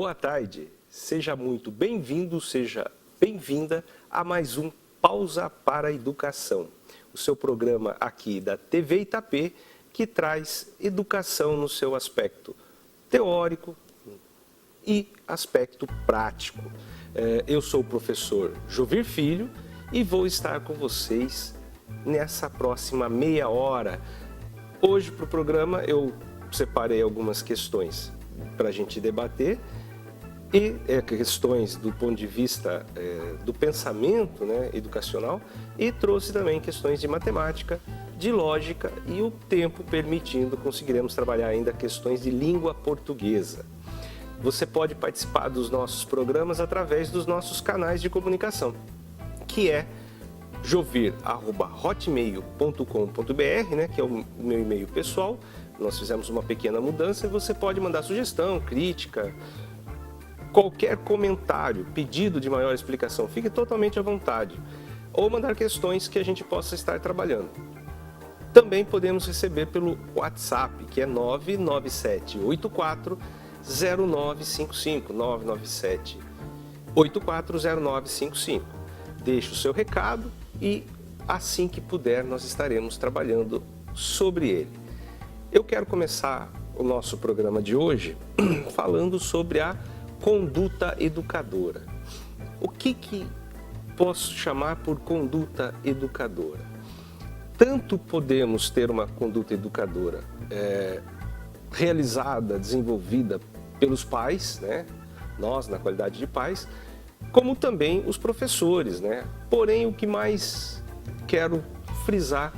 boa tarde. Seja muito bem-vindo, seja bem-vinda a mais um Pausa para a Educação, o seu programa aqui da TV Itapê que traz educação no seu aspecto teórico e aspecto prático. Eu sou o professor Jovir Filho e vou estar com vocês nessa próxima meia hora. Hoje, para o programa, eu separei algumas questões para a gente debater e questões do ponto de vista do pensamento, educacional, e trouxe também questões de matemática, de lógica e, o tempo permitindo, conseguiremos trabalhar ainda questões de língua portuguesa. Você pode participar dos nossos programas através dos nossos canais de comunicação, que é jovir@hotmail.com.br, que é o meu e-mail pessoal. Nós fizemos uma pequena mudança e você pode mandar sugestão, crítica, qualquer comentário, pedido de maior explicação, fique totalmente à vontade. Ou mandar questões que a gente possa estar trabalhando. Também podemos receber pelo WhatsApp, que é 997840955, 997840955. Deixe o seu recado e assim que puder nós estaremos trabalhando sobre ele. Eu quero começar o nosso programa de hoje falando sobre a conduta educadora. O que posso chamar por conduta educadora? Tanto podemos ter uma conduta educadora realizada, desenvolvida pelos pais, nós na qualidade de pais, como também os professores, Porém, o que mais quero frisar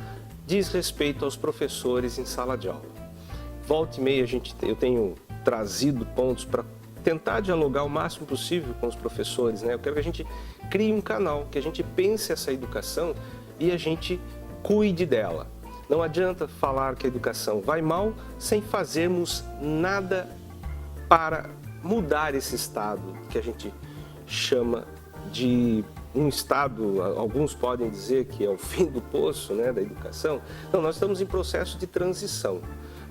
diz respeito aos professores em sala de aula. Volta e meia eu tenho trazido pontos para tentar dialogar o máximo possível com os professores, Eu quero que a gente crie um canal, que a gente pense essa educação e a gente cuide dela. Não adianta falar que a educação vai mal sem fazermos nada para mudar esse estado que a gente chama de um estado, alguns podem dizer que é o fim do poço, da educação. Não, nós estamos em processo de transição.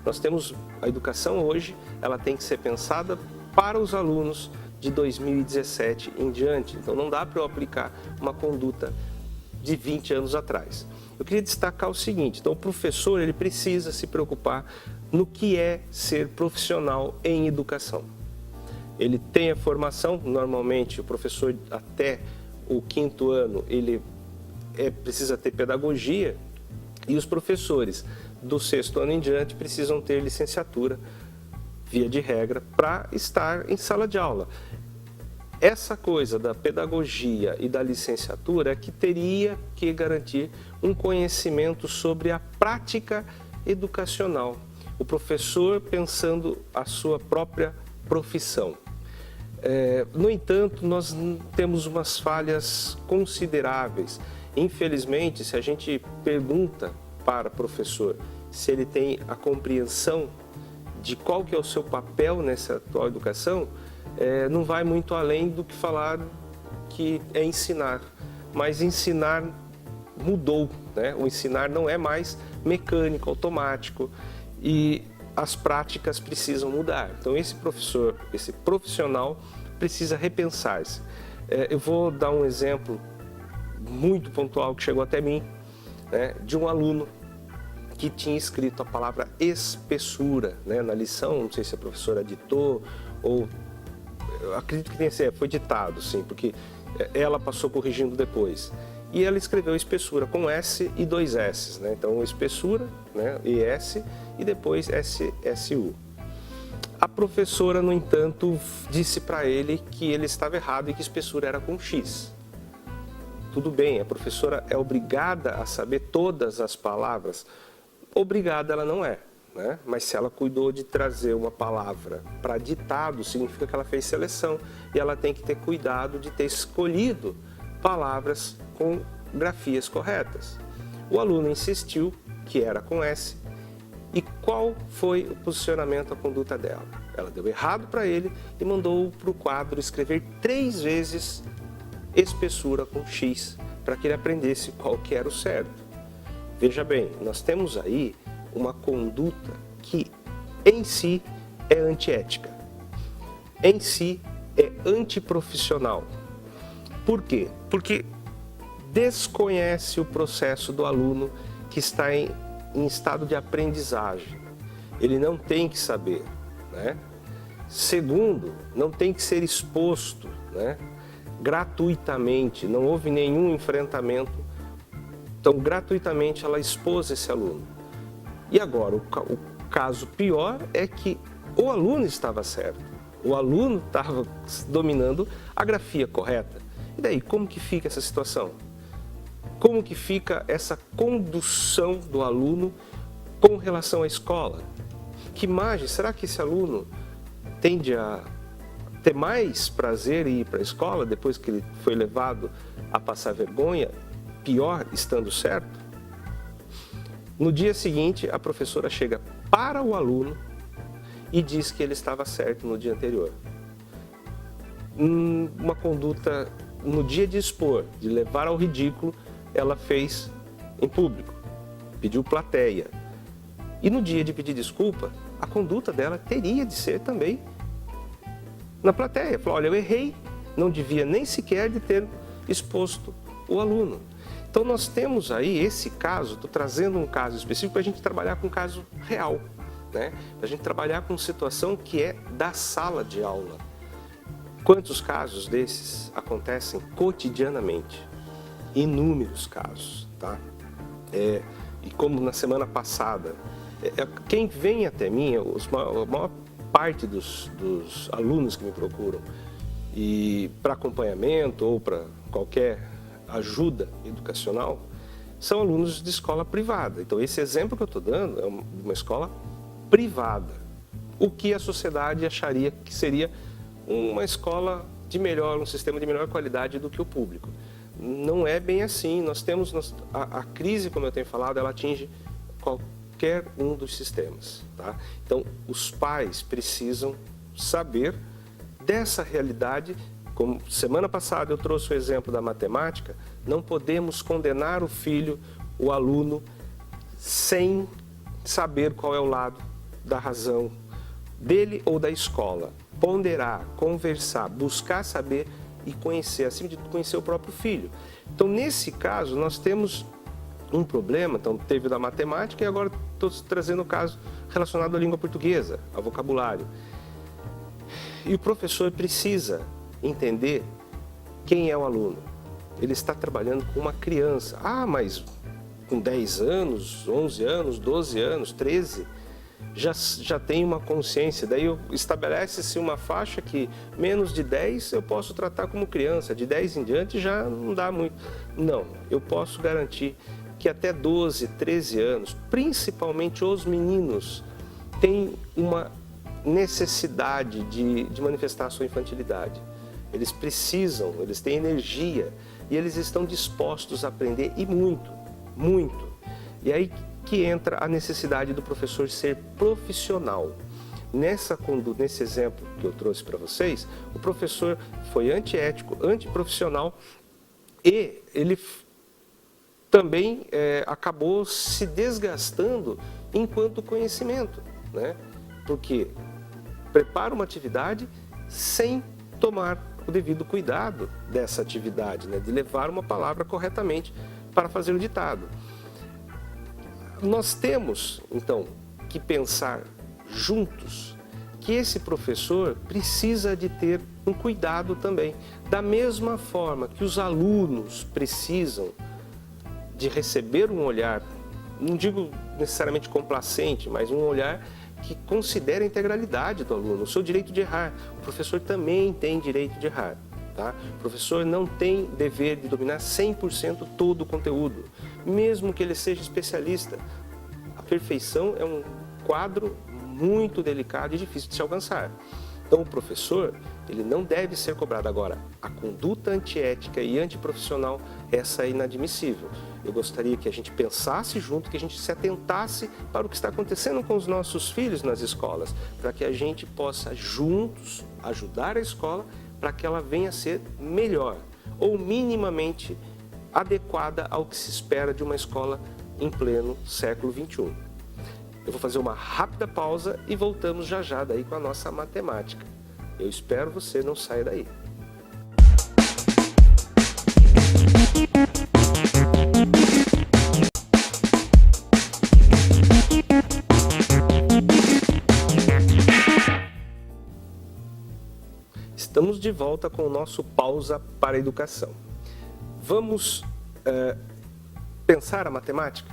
Nós temos a educação hoje, ela tem que ser pensada para os alunos de 2017 em diante. Então não dá para eu aplicar uma conduta de 20 anos atrás. Eu queria destacar o seguinte: então o professor ele precisa se preocupar no que é ser profissional em educação. Ele tem a formação, normalmente o professor até o 5º ano ele precisa ter pedagogia, e os professores do 6º ano em diante precisam ter licenciatura, via de regra, para estar em sala de aula. Essa coisa da pedagogia e da licenciatura é que teria que garantir um conhecimento sobre a prática educacional. O professor pensando a sua própria profissão. No entanto, nós temos umas falhas consideráveis. Infelizmente, se a gente pergunta para o professor se ele tem a compreensão de qual que é o seu papel nessa atual educação, não vai muito além do que falar que é ensinar. Mas ensinar mudou, O ensinar não é mais mecânico, automático, e as práticas precisam mudar. Então esse professor, esse profissional precisa repensar-se. Eu vou dar um exemplo muito pontual que chegou até mim, de um aluno que tinha escrito a palavra espessura, na lição. Não sei se a professora ditou ou eu acredito que foi ditado, sim, porque ela passou corrigindo depois. E ela escreveu espessura com S e 2 S, Então espessura, ES, e depois SSU. A professora, no entanto, disse para ele que ele estava errado e que espessura era com X. Tudo bem, a professora é obrigada a saber todas as palavras? Obrigada ela não é, Mas se ela cuidou de trazer uma palavra para ditado, significa que ela fez seleção e ela tem que ter cuidado de ter escolhido palavras com grafias corretas. O aluno insistiu que era com S. E qual foi o posicionamento, a conduta dela? Ela deu errado para ele e mandou para o quadro escrever 3 vezes espessura com X, para que ele aprendesse qual que era o certo. Veja bem, nós temos aí uma conduta que em si é antiética. Em si é antiprofissional. Por quê? Porque desconhece o processo do aluno que está em estado de aprendizagem. Ele não tem que saber, né? Segundo, não tem que ser exposto, né, gratuitamente, não houve nenhum enfrentamento, então gratuitamente ela expôs esse aluno. E agora, o caso pior é que o aluno estava certo, o aluno estava dominando a grafia correta. E daí, como que fica essa situação? Como que fica essa condução do aluno com relação à escola? Que imagem, será que esse aluno tende a ter mais prazer em ir para a escola depois que ele foi levado a passar vergonha, pior estando certo? No dia seguinte, a professora chega para o aluno e diz que ele estava certo no dia anterior. Uma conduta, no dia de expor, de levar ao ridículo, ela fez em público, pediu plateia. E no dia de pedir desculpa, a conduta dela teria de ser também na plateia. Falou, olha, eu errei, não devia nem sequer de ter exposto o aluno. Então nós temos aí esse caso, estou trazendo um caso específico para a gente trabalhar com um caso real, né? Para a gente trabalhar com situação que é da sala de aula. Quantos casos desses acontecem cotidianamente? Inúmeros casos, tá? E como na semana passada, quem vem até mim, a maior parte dos alunos que me procuram e para acompanhamento ou para qualquer ajuda educacional, são alunos de escola privada. Então esse exemplo que eu estou dando é uma escola privada. O que a sociedade acharia que seria uma escola de melhor, um sistema de melhor qualidade do que o público. Não é bem assim. Nós temos a crise, como eu tenho falado, ela atinge qualquer um dos sistemas, tá? Então os pais precisam saber dessa realidade. Como semana passada eu trouxe o exemplo da matemática, não podemos condenar o filho, o aluno, sem saber qual é o lado da razão dele ou da escola. Ponderar, conversar, buscar saber e conhecer, acima de tudo, conhecer o próprio filho. Então, nesse caso, nós temos um problema, então teve da matemática e agora estou trazendo o caso relacionado à língua portuguesa, ao vocabulário. E o professor precisa entender quem é o aluno. Ele está trabalhando com uma criança. Ah, mas com 10 anos, 11 anos, 12 anos, 13, já tem uma consciência. Daí estabelece-se uma faixa que menos de 10 eu posso tratar como criança, de 10 em diante já não dá muito. Não, eu posso garantir que até 12, 13 anos, principalmente os meninos, têm uma necessidade de manifestar a sua infantilidade. Eles precisam, eles têm energia e eles estão dispostos a aprender e muito, muito. E aí que entra a necessidade do professor ser profissional. Nesse exemplo que eu trouxe para vocês, o professor foi antiético, antiprofissional e ele também acabou se desgastando enquanto conhecimento, né? Porque prepara uma atividade sem tomar o devido cuidado dessa atividade, né? De levar uma palavra corretamente para fazer o ditado. Nós temos, então, que pensar juntos que esse professor precisa de ter um cuidado também. Da mesma forma que os alunos precisam de receber um olhar, não digo necessariamente complacente, mas um olhar que considere a integralidade do aluno, o seu direito de errar. O professor também tem direito de errar, tá? O professor não tem dever de dominar 100% todo o conteúdo, mesmo que ele seja especialista. A perfeição é um quadro muito delicado e difícil de se alcançar. Então o professor, ele não deve ser cobrado. Agora, a conduta antiética e antiprofissional, essa é inadmissível. Eu gostaria que a gente pensasse junto, que a gente se atentasse para o que está acontecendo com os nossos filhos nas escolas, para que a gente possa juntos ajudar a escola para que ela venha a ser melhor ou minimamente adequada ao que se espera de uma escola em pleno século XXI. Eu vou fazer uma rápida pausa e voltamos já já daí com a nossa matemática. Eu espero você não saia daí. Estamos de volta com o nosso Pausa para a Educação. Vamos pensar a matemática?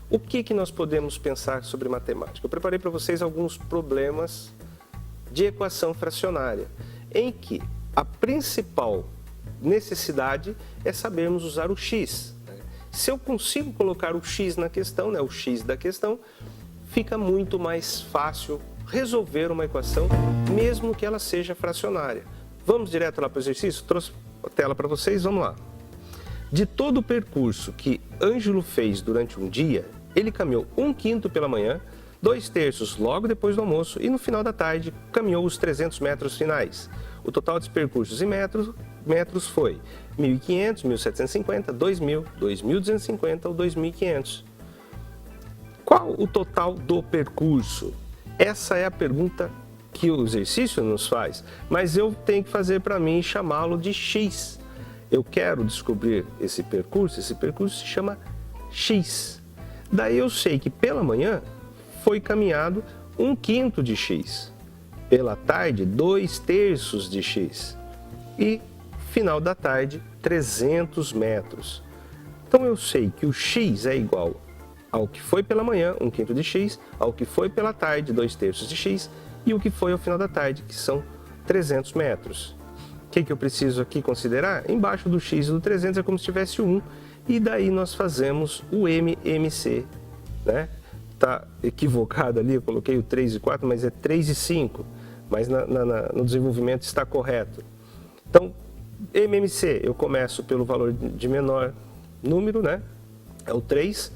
O que nós podemos pensar sobre matemática? Eu preparei para vocês alguns problemas de equação fracionária, em que a principal necessidade é sabermos usar o x. Se eu consigo colocar o x na questão, o x da questão, fica muito mais fácil resolver uma equação, mesmo que ela seja fracionária. Vamos direto lá para o exercício? Trouxe a tela para vocês, vamos lá. De todo o percurso que Ângelo fez durante um dia, ele caminhou 1/5 pela manhã, 2/3 logo depois do almoço e no final da tarde caminhou os 300 metros finais. O total dos percursos em metros foi 1.500, 1.750, 2.000, 2.250 ou 2.500. Qual o total do percurso? Essa é a pergunta que o exercício nos faz, mas eu tenho que fazer para mim e chamá-lo de x. Eu quero descobrir esse percurso se chama x. Daí eu sei que pela manhã foi caminhado 1/5 de x, pela tarde 2/3 de x e final da tarde 300 metros. Então eu sei que o x é igual ao que foi pela manhã, 1/5 de x, ao que foi pela tarde, 2/3 de x, e o que foi ao final da tarde, que são 300 metros. O que eu preciso aqui considerar? Embaixo do x e do 300 é como se tivesse 1, e daí nós fazemos o MMC, né? Tá equivocado ali, eu coloquei o 3 e 4, mas é 3 e 5, mas no desenvolvimento está correto. Então, MMC, eu começo pelo valor de menor número, né? É o 3,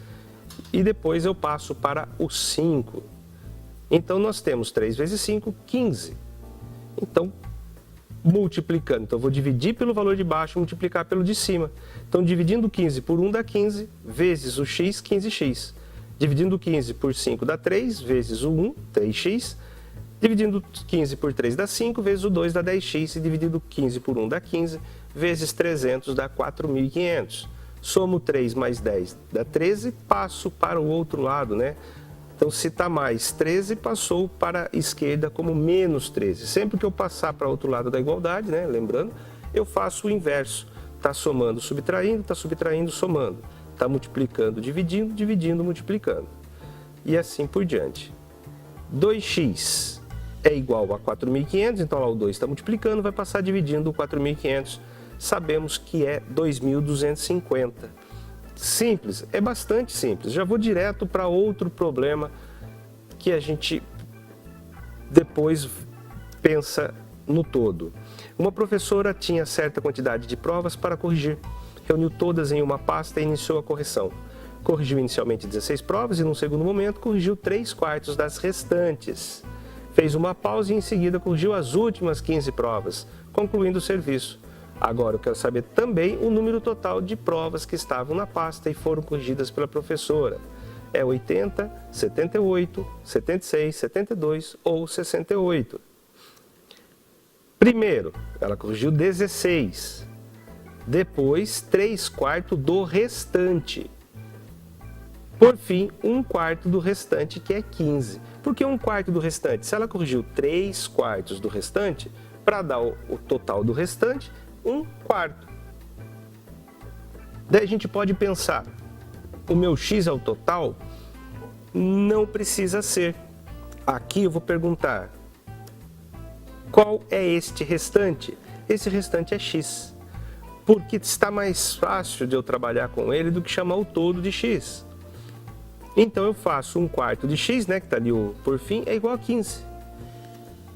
e depois eu passo para o 5. Então, nós temos 3 vezes 5, 15. Então, multiplicando, então eu vou dividir pelo valor de baixo e multiplicar pelo de cima. Então, dividindo 15 por 1 dá 15, vezes o x, 15x. Dividindo 15 por 5 dá 3, vezes o 1, 3x. Dividindo 15 por 3 dá 5, vezes o 2 dá 10x. E dividindo 15 por 1 dá 15, vezes 300 dá 4.500. Somo 3 mais 10 dá 13, passo para o outro lado, né? Então, se está mais 13, passou para a esquerda como menos 13. Sempre que eu passar para o outro lado da igualdade, né, lembrando, eu faço o inverso. Está somando, subtraindo, está subtraindo, somando. Está multiplicando, dividindo, dividindo, multiplicando. E assim por diante. 2x é igual a 4.500, então lá o 2 está multiplicando, vai passar dividindo o 4.500. Sabemos que é 2.250. Simples, é bastante simples. Já vou direto para outro problema que a gente depois pensa no todo. Uma professora tinha certa quantidade de provas para corrigir. Reuniu todas em uma pasta e iniciou a correção. Corrigiu inicialmente 16 provas e, num segundo momento, corrigiu 3/4 das restantes. Fez uma pausa e, em seguida, corrigiu as últimas 15 provas, concluindo o serviço. Agora eu quero saber também o número total de provas que estavam na pasta e foram corrigidas pela professora. É 80, 78, 76, 72 ou 68. Primeiro, ela corrigiu 16. Depois, 3/4 do restante. Por fim, 1/4 do restante, que é 15. Por que 1/4 do restante? Se ela corrigiu 3/4 do restante, para dar o total do restante, 1/4. Daí a gente pode pensar, o meu x é o total? Não precisa ser. Aqui eu vou perguntar, qual é este restante? Esse restante é x, porque está mais fácil de eu trabalhar com ele do que chamar o todo de x. Então eu faço 1/4 de x, né, que está ali o por fim, é igual a 15.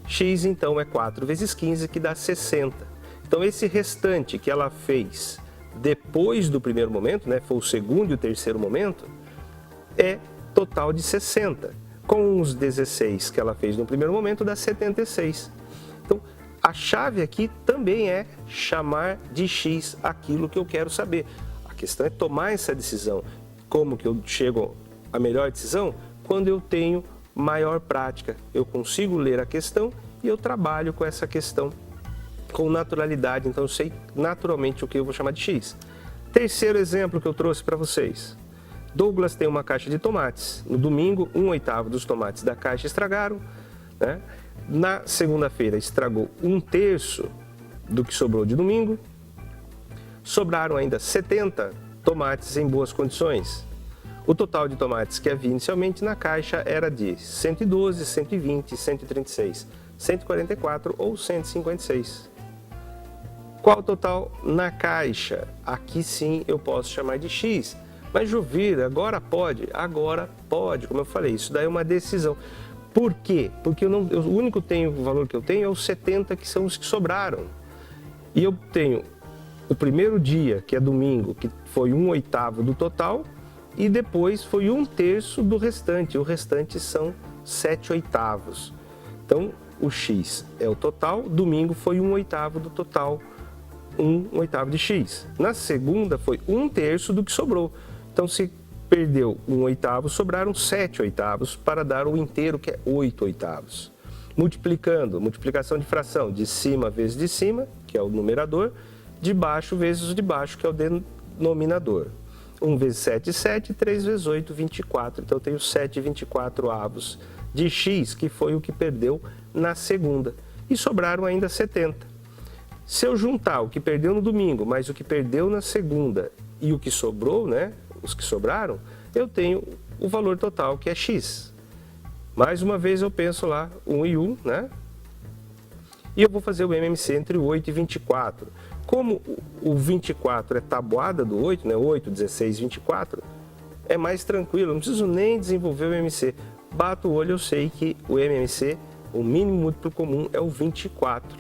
X então é 4 vezes 15, que dá 60. Então, esse restante que ela fez depois do primeiro momento, né, foi o segundo e o terceiro momento, é total de 60. Com os 16 que ela fez no primeiro momento, dá 76. Então, a chave aqui também é chamar de x aquilo que eu quero saber. A questão é tomar essa decisão. Como que eu chego à melhor decisão? Quando eu tenho maior prática. Eu consigo ler a questão e eu trabalho com essa questão com naturalidade, então eu sei naturalmente o que eu vou chamar de X. Terceiro exemplo que eu trouxe para vocês. Douglas tem uma caixa de tomates. No domingo, 1/8 dos tomates da caixa estragaram, né? Na segunda-feira estragou 1/3 do que sobrou de domingo. Sobraram ainda 70 tomates em boas condições. O total de tomates que havia inicialmente na caixa era de 112, 120, 136, 144 ou 156. Qual o total na caixa? Aqui sim eu posso chamar de X. Mas Juvir, agora pode? Agora pode, como eu falei, isso daí é uma decisão. Por quê? Porque o único valor que eu tenho é os 70 que são os que sobraram. E eu tenho o primeiro dia, que é domingo, que foi 1/8 do total, e depois foi 1/3 do restante. O restante são 7/8. Então, o X é o total, domingo foi 1/8 do total, 1/8 de X. Na segunda foi 1/3 do que sobrou. Então, se perdeu 1/8, sobraram 7/8 para dar o inteiro, que é 8/8. Multiplicando, multiplicação de fração, de cima vezes de cima, que é o numerador, de baixo vezes o de baixo, que é o denominador. 1 vezes 7, 7, 3 vezes 8, 24. Então, eu tenho 7/24 de X, que foi o que perdeu na segunda. E sobraram ainda 70. Se eu juntar o que perdeu no domingo, mais o que perdeu na segunda e o que sobrou, né, os que sobraram, eu tenho o valor total, que é X. Mais uma vez eu penso lá, 1 e 1, né? E eu vou fazer o MMC entre o 8 e 24. Como o 24 é tabuada do 8, né? 8, 16, 24, é mais tranquilo, não preciso nem desenvolver o MMC. Bato o olho, eu sei que o MMC, o mínimo múltiplo comum, é o 24.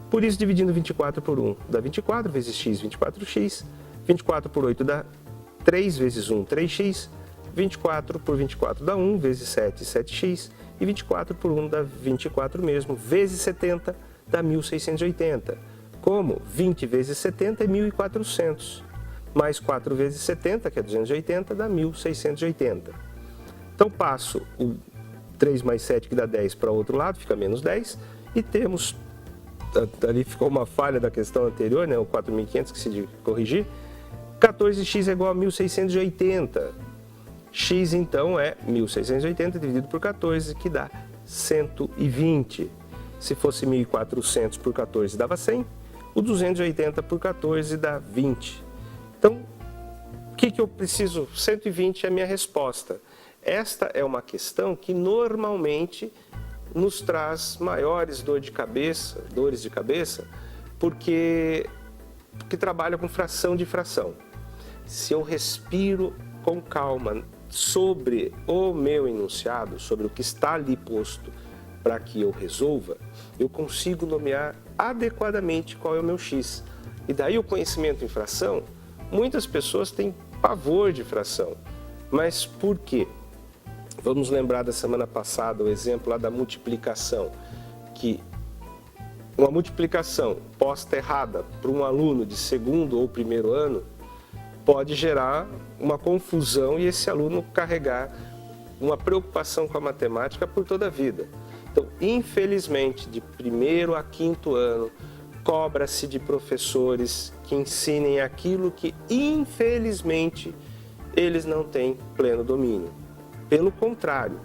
Por isso, dividindo 24 por 1 dá 24 vezes x, 24x. 24 por 8 dá 3 vezes 1, 3x. 24 por 24 dá 1 vezes 7, 7x. E 24 por 1 dá 24 mesmo, vezes 70 dá 1680. Como 20 vezes 70 é 1400. Mais 4 vezes 70, que é 280, dá 1680. Então passo o 3 mais 7, que dá 10, para o outro lado, fica menos 10. E temos, ali ficou uma falha da questão anterior, né, o 4.500, que se corrigir. 14x é igual a 1680. X, então, é 1680 dividido por 14, que dá 120. Se fosse 1.400 por 14, dava 100. O 280 por 14 dá 20. Então, o que eu preciso? 120 é a minha resposta. Esta é uma questão que normalmente nos traz maiores dores de cabeça, porque trabalha com fração de fração. Se eu respiro com calma sobre o meu enunciado, sobre o que está ali posto para que eu resolva, eu consigo nomear adequadamente qual é o meu X. E daí o conhecimento em fração, muitas pessoas têm pavor de fração. Mas por quê? Vamos lembrar da semana passada o exemplo lá da multiplicação, que uma multiplicação posta errada para um aluno de segundo ou primeiro ano pode gerar uma confusão e esse aluno carregar uma preocupação com a matemática por toda a vida. Então, infelizmente, de primeiro a quinto ano, cobra-se de professores que ensinem aquilo que, infelizmente, eles não têm pleno domínio. Pelo contrário,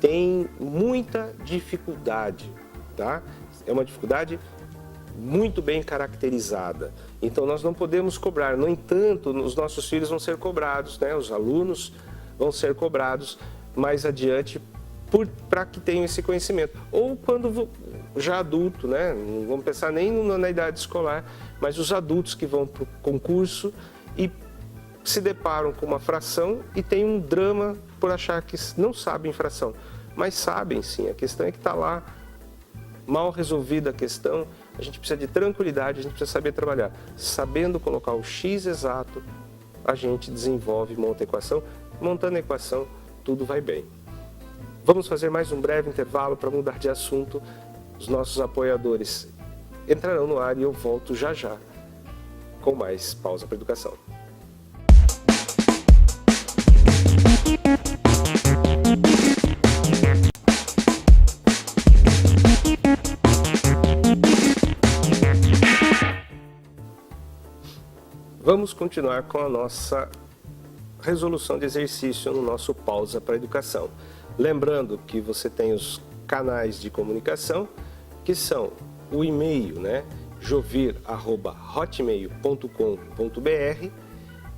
tem muita dificuldade, tá? É uma dificuldade muito bem caracterizada. Então, nós não podemos cobrar. No entanto, os nossos filhos vão ser cobrados, né? Os alunos vão ser cobrados mais adiante para que tenham esse conhecimento. Ou quando já adulto, né? Não vamos pensar nem na idade escolar, mas os adultos que vão para o concurso e se deparam com uma fração e tem um drama por achar que não sabem fração. Mas sabem sim, a questão é que está lá, mal resolvida a questão, a gente precisa de tranquilidade, a gente precisa saber trabalhar. Sabendo colocar o X exato, a gente desenvolve, monta a equação. Montando a equação, tudo vai bem. Vamos fazer mais um breve intervalo para mudar de assunto. Os nossos apoiadores entrarão no ar e eu volto já já com mais Pausa para Educação. Vamos continuar com a nossa resolução de exercício no nosso Pausa para a Educação. Lembrando que você tem os canais de comunicação, que são o e-mail, né, jovir@hotmail.com.br,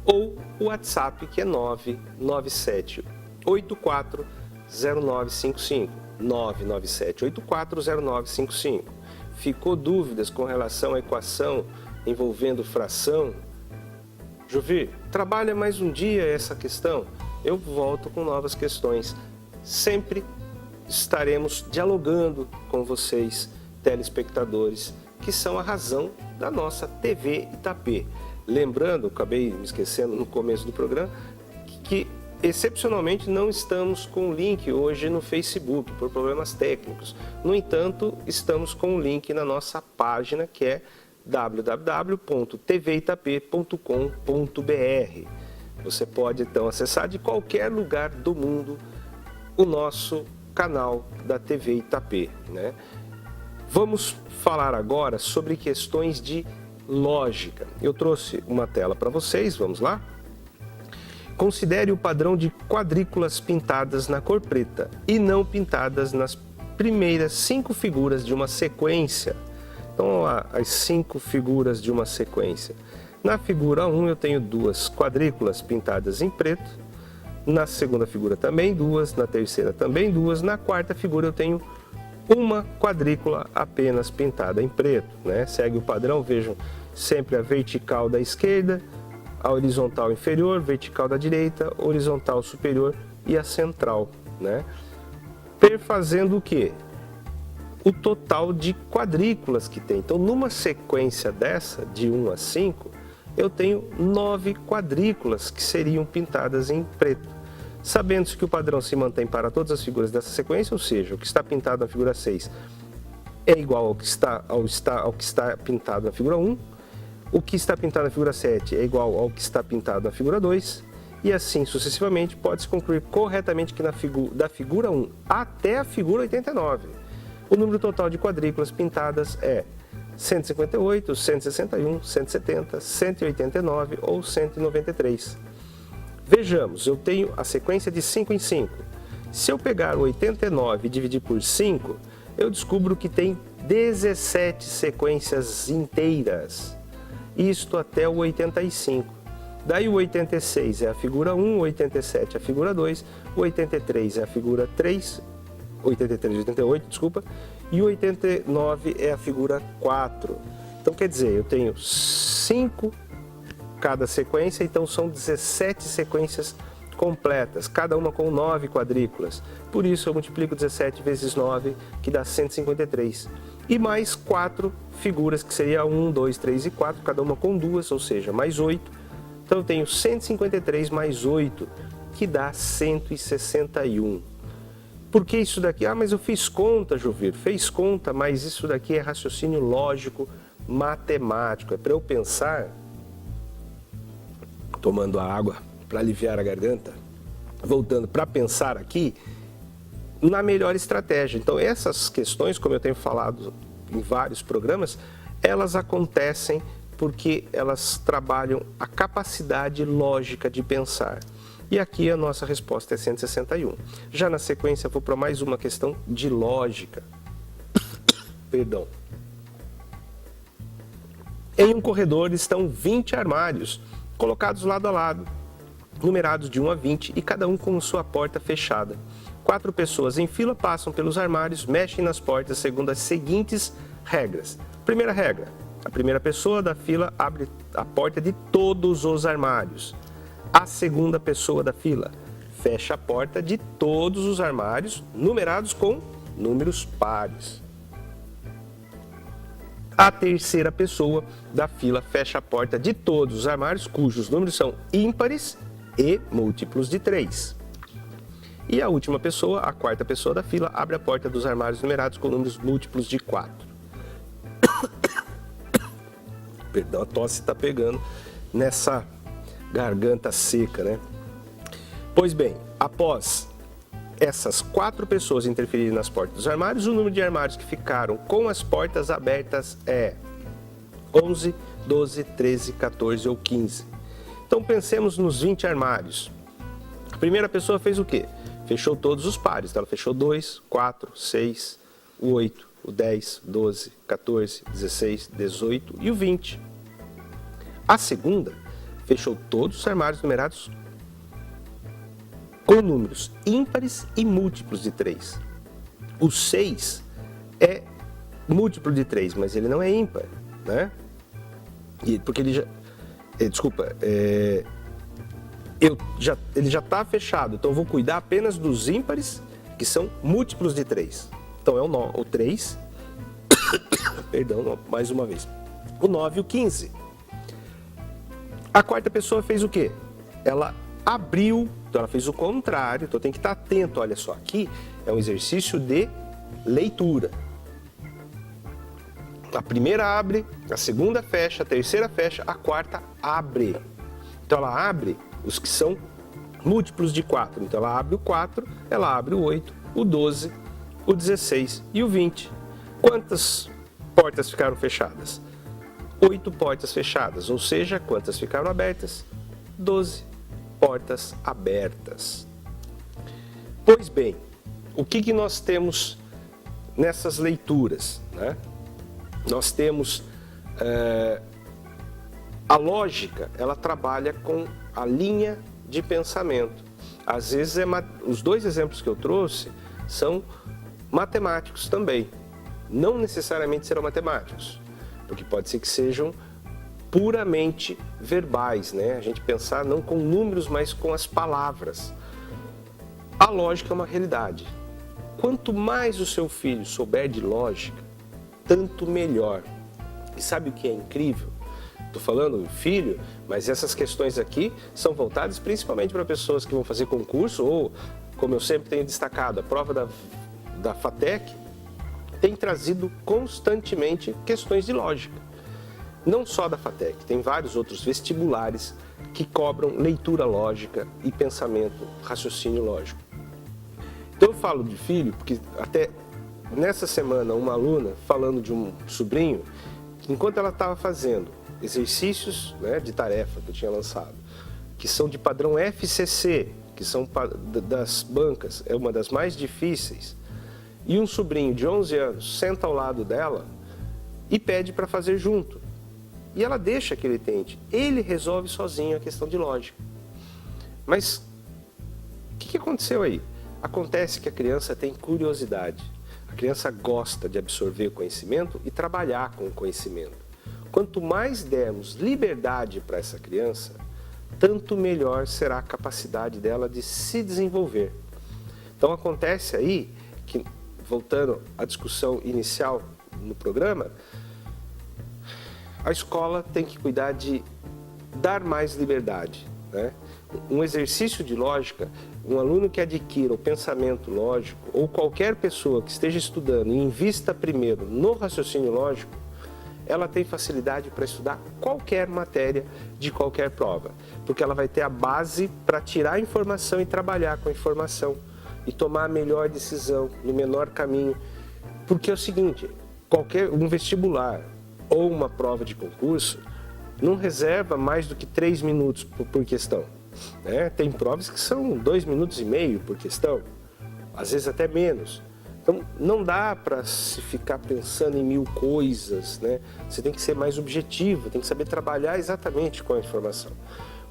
ou o WhatsApp, que é 997840955, 997840955. Ficou dúvidas com relação à equação envolvendo fração? Jovir, trabalha mais um dia essa questão. Eu volto com novas questões. Sempre estaremos dialogando com vocês, telespectadores, que são a razão da nossa TV Itapê. Lembrando, acabei me esquecendo no começo do programa, que excepcionalmente não estamos com o link hoje no Facebook, por problemas técnicos. No entanto, estamos com o link na nossa página, que é www.tvitap.com.br. Você pode então acessar de qualquer lugar do mundo o nosso canal da TV Itapê, né? Vamos falar agora sobre questões de lógica. Eu trouxe uma tela para vocês, vamos lá? Considere o padrão de quadrículas pintadas na cor preta e não pintadas nas primeiras 5 figuras de uma sequência. Então, as 5 figuras de uma sequência. Na figura 1 eu tenho 2 quadrículas pintadas em preto, na segunda figura também 2, na terceira também 2, na quarta figura eu tenho uma quadrícula apenas pintada em preto, né? Segue o padrão, vejam sempre a vertical da esquerda, a horizontal inferior, vertical da direita, horizontal superior e a central, né? Perfazendo o quê? O total de quadrículas que tem. Então, numa sequência dessa, de 1 a 5, eu tenho 9 quadrículas que seriam pintadas em preto. Sabendo-se que o padrão se mantém para todas as figuras dessa sequência, ou seja, o que está pintado na figura 6 é igual ao que está pintado na figura 1, o que está pintado na figura 7 é igual ao que está pintado na figura 2, e assim sucessivamente pode-se concluir corretamente que da figura 1 até a figura 89, o número total de quadrículas pintadas é 158, 161, 170, 189 ou 193. Vejamos, eu tenho a sequência de 5 em 5. Se eu pegar o 89 e dividir por 5, eu descubro que tem 17 sequências inteiras. Isto até o 85. Daí o 86 é a figura 1, o 87 é a figura 2, o 83 é a figura 3, 83 e 88, desculpa, e o 89 é a figura 4. Então, quer dizer, eu tenho 5 cada sequência, então são 17 sequências completas, cada uma com 9 quadrículas. Por isso eu multiplico 17 vezes 9, que dá 153. E mais 4 figuras, que seria 1, 2, 3 e 4, cada uma com 2, ou seja, mais 8. Então eu tenho 153 mais 8, que dá 161. Por que isso daqui? Ah, mas eu fiz conta, Jovir. Fez conta, mas isso daqui é raciocínio lógico, matemático. É para eu pensar, tomando a água para aliviar a garganta, voltando para pensar aqui na melhor estratégia. Então, essas questões, como eu tenho falado em vários programas, elas acontecem porque elas trabalham a capacidade lógica de pensar. E aqui a nossa resposta é 161. Já na sequência, eu vou para mais uma questão de lógica. Perdão. Em um corredor estão 20 armários, colocados lado a lado, numerados de 1 a 20 e cada um com sua porta fechada. 4 pessoas em fila passam pelos armários, mexem nas portas segundo as seguintes regras. Primeira regra: a primeira pessoa da fila abre a porta de todos os armários. A segunda pessoa da fila fecha a porta de todos os armários numerados com números pares. A terceira pessoa da fila fecha a porta de todos os armários cujos números são ímpares e múltiplos de 3. E a última pessoa, a quarta pessoa da fila, abre a porta dos armários numerados com números múltiplos de 4. Perdão, a tosse está pegando nessa garganta seca, né? Pois bem, após essas 4 pessoas interferirem nas portas dos armários, o número de armários que ficaram com as portas abertas é 11, 12, 13, 14 ou 15. Então pensemos nos 20 armários. A primeira pessoa fez o quê? Fechou todos os pares. Então ela fechou 2, 4, 6, o 8, o 10, 12, 14, 16, 18 e o 20. A segunda fechou todos os armários numerados com números ímpares e múltiplos de 3. O 6 é múltiplo de 3, mas ele não é ímpar, né? Porque ele já... ele já está fechado, então eu vou cuidar apenas dos ímpares, que são múltiplos de 3. Então é o 3, perdão, mais uma vez, o 9 e o 15. A quarta pessoa fez o quê? Ela abriu, então ela fez o contrário, então tem que estar atento, olha só, aqui é um exercício de leitura. A primeira abre, a segunda fecha, a terceira fecha, a quarta abre. Então ela abre os que são múltiplos de 4. Então ela abre o 4, ela abre o 8, o 12, o 16 e o 20. Quantas portas ficaram fechadas? 8 portas fechadas, ou seja, quantas ficaram abertas? 12 portas abertas. Pois bem, o que nós temos nessas leituras, né? Nós temos a lógica, ela trabalha com a linha de pensamento. Às vezes, os dois exemplos que eu trouxe são matemáticos também. Não necessariamente serão matemáticos, porque pode ser que sejam puramente verbais, né? A gente pensar não com números, mas com as palavras. A lógica é uma realidade. Quanto mais o seu filho souber de lógica, tanto melhor. E sabe o que é incrível? Estou falando filho, mas essas questões aqui são voltadas principalmente para pessoas que vão fazer concurso ou, como eu sempre tenho destacado, a prova da FATEC tem trazido constantemente questões de lógica. Não só da FATEC, tem vários outros vestibulares que cobram leitura lógica e pensamento, raciocínio lógico. Então eu falo de filho porque até nessa semana uma aluna falando de um sobrinho, que enquanto ela estava fazendo exercícios, né, de tarefa que eu tinha lançado, que são de padrão FCC, que são das bancas, é uma das mais difíceis, e um sobrinho de 11 anos senta ao lado dela e pede para fazer junto. E ela deixa que ele tente. Ele resolve sozinho a questão de lógica. Mas o que aconteceu aí? Acontece que a criança tem curiosidade. A criança gosta de absorver o conhecimento e trabalhar com o conhecimento. Quanto mais dermos liberdade para essa criança, tanto melhor será a capacidade dela de se desenvolver. Então acontece aí que, voltando à discussão inicial no programa, a escola tem que cuidar de dar mais liberdade, né? Um exercício de lógica, um aluno que adquira o pensamento lógico, ou qualquer pessoa que esteja estudando e invista primeiro no raciocínio lógico, ela tem facilidade para estudar qualquer matéria de qualquer prova, porque ela vai ter a base para tirar a informação e trabalhar com a informação e tomar a melhor decisão no menor caminho. Porque é o seguinte, um vestibular ou uma prova de concurso não reserva mais do que 3 minutos por questão, né? Tem provas que são 2,5 minutos por questão, às vezes até menos. Então não dá para se ficar pensando em 1000 coisas, né? Você tem que ser mais objetivo, tem que saber trabalhar exatamente com a informação.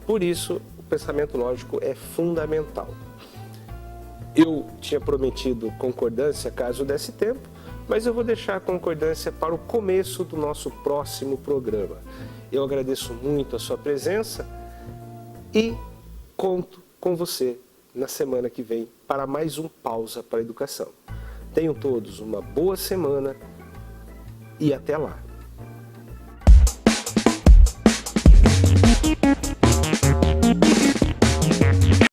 Por isso, o pensamento lógico é fundamental. Eu tinha prometido concordância caso desse tempo, mas eu vou deixar a concordância para o começo do nosso próximo programa. Eu agradeço muito a sua presença e conto com você na semana que vem para mais um Pausa para a Educação. Tenham todos uma boa semana e até lá!